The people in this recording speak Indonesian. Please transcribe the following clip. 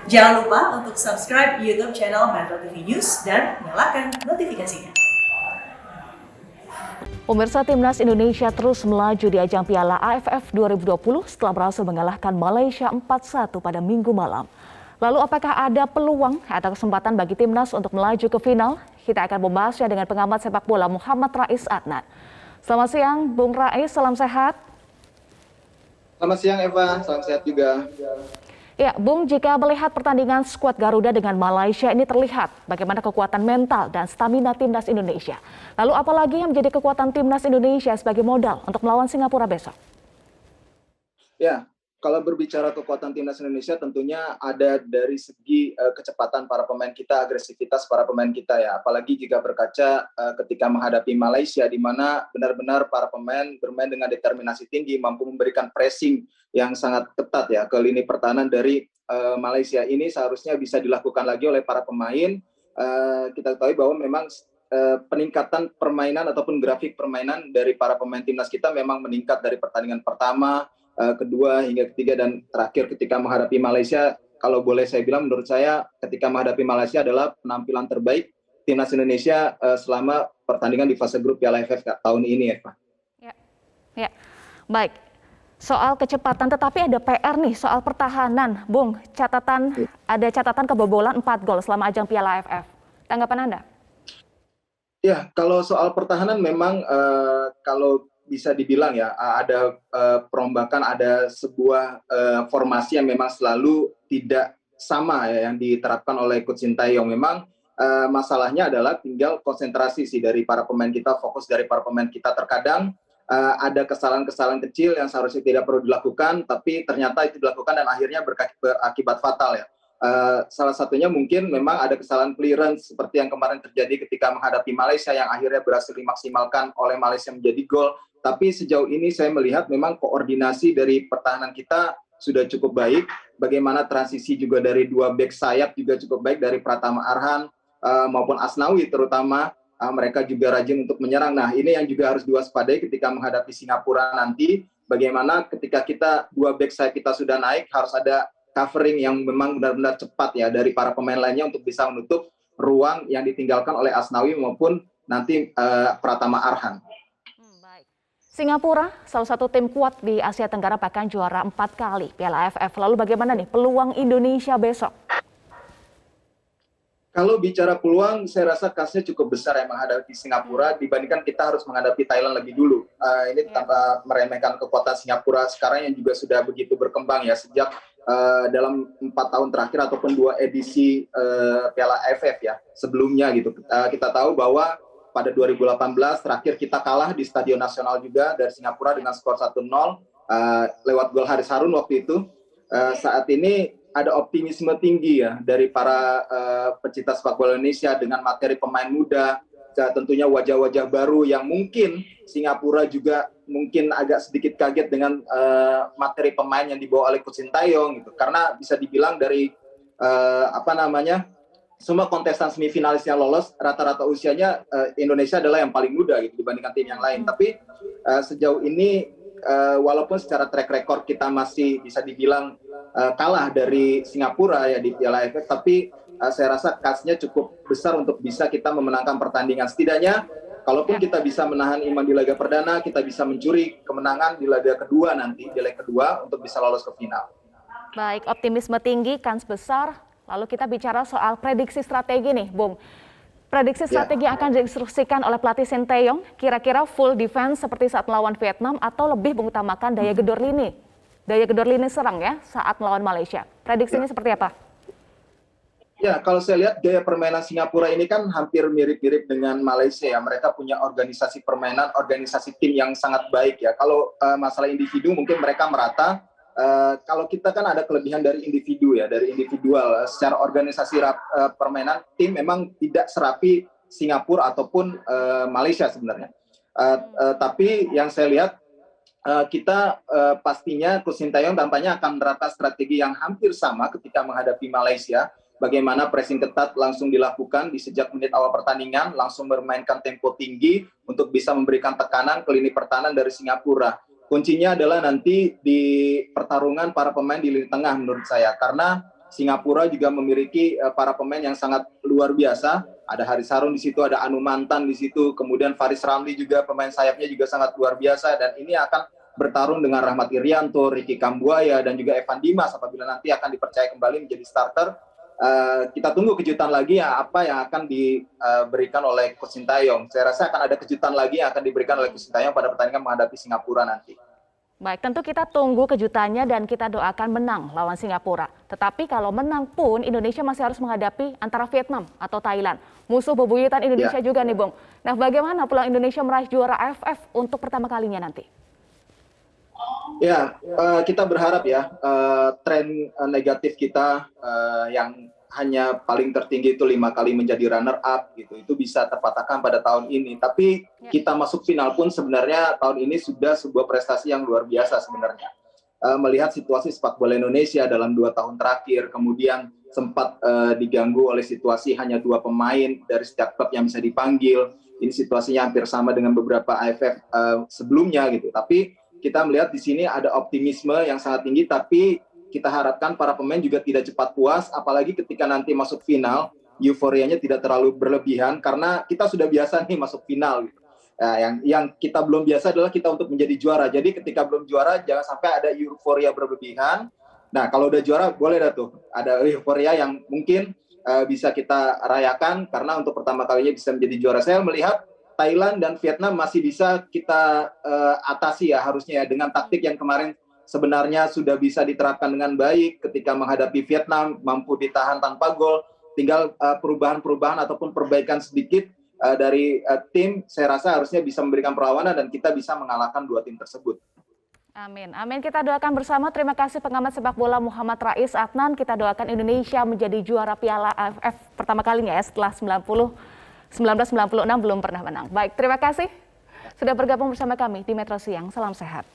Jangan lupa untuk subscribe YouTube channel Metro TV News dan nyalakan notifikasinya. Pemirsa, Timnas Indonesia terus melaju di ajang Piala AFF 2020 setelah berhasil mengalahkan Malaysia 4-1 pada Minggu malam. Lalu apakah ada peluang atau kesempatan bagi Timnas untuk melaju ke final? Kita akan membahasnya dengan pengamat sepak bola Muhammad Rais Adnan. Selamat siang, Bung Rais, salam sehat. Selamat siang Eva, salam sehat juga. Ya, Bung, jika melihat pertandingan skuad Garuda dengan Malaysia ini terlihat bagaimana kekuatan mental dan stamina Timnas Indonesia. Lalu apalagi yang menjadi kekuatan Timnas Indonesia sebagai modal untuk melawan Singapura besok? Ya, kalau berbicara kekuatan Timnas Indonesia tentunya ada dari segi kecepatan para pemain kita, agresivitas para pemain kita ya. Apalagi jika berkaca ketika menghadapi Malaysia di mana benar-benar para pemain bermain dengan determinasi tinggi, mampu memberikan pressing yang sangat ketat ya ke lini pertahanan dari Malaysia. Ini seharusnya bisa dilakukan lagi oleh para pemain. Kita ketahui bahwa memang peningkatan permainan ataupun grafik permainan dari para pemain timnas kita memang meningkat dari pertandingan pertama, kedua hingga ketiga dan terakhir ketika menghadapi Malaysia. Kalau boleh saya bilang, menurut saya ketika menghadapi Malaysia adalah penampilan terbaik timnas Indonesia selama pertandingan di fase grup Piala AFF tahun ini, Eva. Ya, baik. Soal kecepatan, tetapi ada PR nih soal pertahanan, Bung. Ada catatan kebobolan 4 gol selama ajang Piala AFF. Tanggapan Anda? Ya, kalau soal pertahanan memang kalau bisa dibilang ya ada perombakan, ada sebuah formasi yang memang selalu tidak sama ya yang diterapkan oleh Coach Sintayong. Memang masalahnya adalah tinggal konsentrasi sih dari para pemain kita, fokus dari para pemain kita. Terkadang ada kesalahan-kesalahan kecil yang seharusnya tidak perlu dilakukan, tapi ternyata itu dilakukan dan akhirnya berakibat fatal ya. Salah satunya mungkin memang ada kesalahan clearance seperti yang kemarin terjadi ketika menghadapi Malaysia yang akhirnya berhasil dimaksimalkan oleh Malaysia menjadi gol. Tapi sejauh ini saya melihat memang koordinasi dari pertahanan kita sudah cukup baik. Bagaimana transisi juga dari dua back sayap juga cukup baik dari Pratama Arhan maupun Asnawi terutama. Mereka juga rajin untuk menyerang. Nah, ini yang juga harus diwaspadai ketika menghadapi Singapura nanti. Bagaimana ketika kita dua back sayap kita sudah naik, harus ada covering yang memang benar-benar cepat ya dari para pemain lainnya untuk bisa menutup ruang yang ditinggalkan oleh Asnawi maupun nanti Pratama Arhan. Singapura, salah satu tim kuat di Asia Tenggara, bahkan juara 4 kali Piala AFF. Lalu bagaimana nih peluang Indonesia besok? Kalau bicara peluang, saya rasa kasnya cukup besar yang menghadapi Singapura dibandingkan kita harus menghadapi Thailand lebih dulu. Ini tanpa meremehkan kekuatan Singapura sekarang yang juga sudah begitu berkembang ya sejak dalam 4 tahun terakhir ataupun 2 edisi Piala AFF ya sebelumnya gitu. Kita tahu bahwa pada 2018 terakhir kita kalah di Stadion Nasional juga dari Singapura dengan skor 1-0 lewat gol Haris Harun waktu itu. Saat ini ada optimisme tinggi ya dari para pecinta sepak bola Indonesia dengan materi pemain muda, tentunya wajah-wajah baru yang mungkin Singapura juga mungkin agak sedikit kaget dengan materi pemain yang dibawa oleh Coach Sintayong gitu. Karena bisa dibilang dari semua kontestan semifinalis yang lolos rata-rata usianya Indonesia adalah yang paling muda gitu dibandingkan tim yang lain. Tapi sejauh ini walaupun secara track record kita masih bisa dibilang kalah dari Singapura ya di Piala AFF, tapi saya rasa kasnya cukup besar untuk bisa kita memenangkan pertandingan. Setidaknya kalaupun kita bisa menahan imbang di laga perdana, kita bisa mencuri kemenangan di laga kedua nanti, di leg kedua untuk bisa lolos ke final. Baik, optimisme tinggi, kans besar. Lalu kita bicara soal prediksi strategi nih, Bung. Prediksi strategi yang akan diinstruksikan oleh pelatih Sintayong, kira-kira full defense seperti saat melawan Vietnam atau lebih mengutamakan daya gedor lini? Daya gedor lini serang ya saat melawan Malaysia. Prediksinya seperti apa? Ya, kalau saya lihat gaya permainan Singapura ini kan hampir mirip-mirip dengan Malaysia ya. Mereka punya organisasi permainan, organisasi tim yang sangat baik ya. Kalau masalah individu mungkin mereka merata. Kalau kita kan ada kelebihan dari individu ya, dari individual. Secara organisasi permainan tim memang tidak serapi Singapura ataupun Malaysia sebenarnya. Tapi yang saya lihat kita pastinya Coach Sintayong tampaknya akan menerapkan strategi yang hampir sama ketika menghadapi Malaysia. Bagaimana pressing ketat langsung dilakukan di sejak menit awal pertandingan, langsung bermainkan tempo tinggi untuk bisa memberikan tekanan ke lini pertahanan dari Singapura. Kuncinya adalah nanti di pertarungan para pemain di lini tengah menurut saya, karena Singapura juga memiliki para pemain yang sangat luar biasa. Ada Haris Harun di situ, ada Anu Mantan di situ, kemudian Faris Ramli juga pemain sayapnya juga sangat luar biasa, dan ini akan bertarung dengan Rahmat Irianto, Ricky Kambuaya, dan juga Evan Dimas apabila nanti akan dipercaya kembali menjadi starter. Kita tunggu kejutan lagi ya, apa yang akan diberikan oleh Coach Sintayong. Saya rasa akan ada kejutan lagi yang akan diberikan oleh Coach Sintayong pada pertandingan menghadapi Singapura nanti. Baik, tentu kita tunggu kejutannya dan kita doakan menang lawan Singapura. Tetapi kalau menang pun Indonesia masih harus menghadapi antara Vietnam atau Thailand. Musuh bebuyutan Indonesia juga nih, Bung. Nah, bagaimana peluang Indonesia meraih juara AFF untuk pertama kalinya nanti? Ya, kita berharap ya tren negatif kita yang hanya paling tertinggi itu 5 kali menjadi runner up gitu, itu bisa terpatahkan pada tahun ini. Tapi kita masuk final pun sebenarnya tahun ini sudah sebuah prestasi yang luar biasa sebenarnya. Melihat situasi sepak bola Indonesia dalam 2 tahun terakhir, kemudian sempat diganggu oleh situasi hanya 2 pemain dari setiap klub yang bisa dipanggil. Ini situasinya hampir sama dengan beberapa AFF sebelumnya gitu. Tapi kita melihat di sini ada optimisme yang sangat tinggi, tapi kita harapkan para pemain juga tidak cepat puas, apalagi ketika nanti masuk final, euforianya tidak terlalu berlebihan, karena kita sudah biasa nih masuk final. Gitu. Yang kita belum biasa adalah kita untuk menjadi juara. Jadi ketika belum juara, jangan sampai ada euforia berlebihan. Nah, kalau udah juara, boleh dah tuh. Ada euforia yang mungkin bisa kita rayakan, karena untuk pertama kalinya bisa menjadi juara. Saya melihat Thailand dan Vietnam masih bisa kita atasi ya, harusnya ya, dengan taktik yang kemarin sebenarnya sudah bisa diterapkan dengan baik. Ketika menghadapi Vietnam, mampu ditahan tanpa gol, tinggal perubahan-perubahan ataupun perbaikan sedikit dari tim, saya rasa harusnya bisa memberikan perlawanan dan kita bisa mengalahkan 2 tim tersebut. Amin, amin. Kita doakan bersama. Terima kasih pengamat sepak bola Muhammad Rais Adnan. Kita doakan Indonesia menjadi juara Piala AFF pertama kalinya ya, setelah 1996 belum pernah menang. Baik, terima kasih sudah bergabung bersama kami di Metro Siang. Salam sehat.